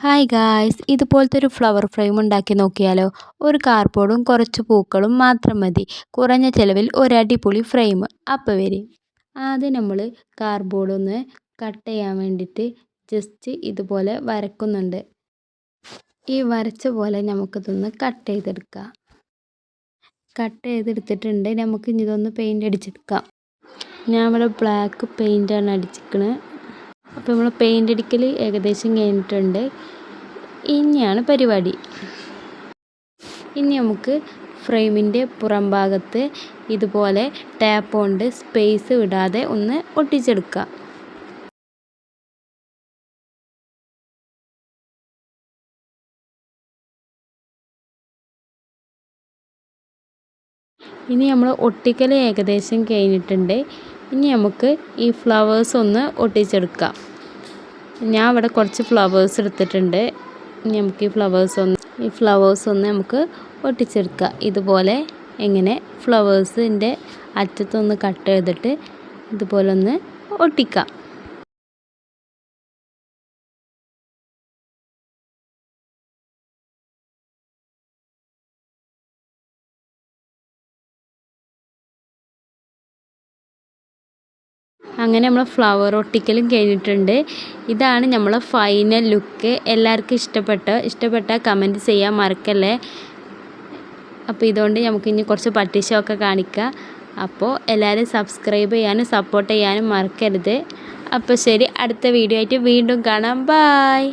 Hi guys, ഇതുപോലത്തെ ഒരു flower frame ഉണ്ടാക്കി നോക്കിയാലോ? ഒരു കാർഡ്ബോർഡും കുറച്ച് പൂക്കളും മാത്രം മതി. കുറഞ്ഞ ചിലവിൽ ഒരു അടിപൊളി ഫ്രെയിം. അപ്പോൾ വരി. ആദ്യം നമ്മൾ കാർഡ്ബോർഡ് ഒന്ന് കട്ട് ചെയ്യാൻ വേണ്ടിയിട്ട് ജസ്റ്റ് ഇതുപോലെ വരക്കുന്നുണ്ട്. ഈ വരച്ച പോലെ നമുക്കിതൊന്ന് കട്ട് ചെയ്തെടുക്കാം. കട്ട് ചെയ്തെടുത്തിട്ടുണ്ട്. നമുക്ക് ഇനി ഇതൊന്ന് പെയിൻ്റ് അടിച്ചെടുക്കാം. ഞാൻ ഇവിടെ ബ്ലാക്ക് പെയിൻ്റാണ് അടിച്ചിരിക്കുന്നത്. അപ്പോൾ നമ്മൾ പെയിൻ്റ് അടിക്കൽ ഏകദേശം കഴിഞ്ഞിട്ടുണ്ട്. ഇനിയാണ് പരിപാടി. ഇനി നമുക്ക് ഫ്രെയിമിൻ്റെ പുറം ഭാഗത്ത് ഇതുപോലെ ടാപ്പ് കൊണ്ട് സ്പേസ് വിടാതെ ഒന്ന് ഒട്ടിച്ചെടുക്കാം. ഇനി നമ്മൾ ഒട്ടിക്കൽ ഏകദേശം കഴിഞ്ഞിട്ടുണ്ട്. ഇനി നമുക്ക് ഈ ഫ്ലവേഴ്സ് ഒന്ന് ഒട്ടിച്ചെടുക്കാം. ഞാൻ ഇവിടെ കുറച്ച് ഫ്ലവേഴ്സ് എടുത്തിട്ടുണ്ട്. ഇനി നമുക്ക് ഈ ഫ്ലവേഴ്സ് ഒന്ന് നമുക്ക് ഒട്ടിച്ചെടുക്കാം. ഇതുപോലെ എങ്ങനെ ഫ്ലവേഴ്സിൻ്റെ അറ്റത്തൊന്ന് കട്ട് ചെയ്തിട്ട് ഇതുപോലെ ഒന്ന് ഒട്ടിക്കാം. അങ്ങനെ നമ്മൾ ഫ്ലവർ ഒട്ടിക്കലും കഴിഞ്ഞിട്ടുണ്ട്. ഇതാണ് നമ്മളെ ഫൈനൽ ലുക്ക്. എല്ലാവർക്കും ഇഷ്ടപ്പെട്ടാൽ കമൻറ്റ് ചെയ്യാൻ മറക്കല്ലേ. അപ്പോൾ ഇതുകൊണ്ട് നമുക്കിനി കുറച്ച് പട്ടിഷമൊക്കെ കാണിക്കാം. അപ്പോൾ എല്ലാവരും സബ്സ്ക്രൈബ് ചെയ്യാനും സപ്പോർട്ട് ചെയ്യാനും മറക്കരുത്. അപ്പോൾ ശരി, അടുത്ത വീഡിയോ ആയിട്ട് വീണ്ടും കാണാം. ബൈ.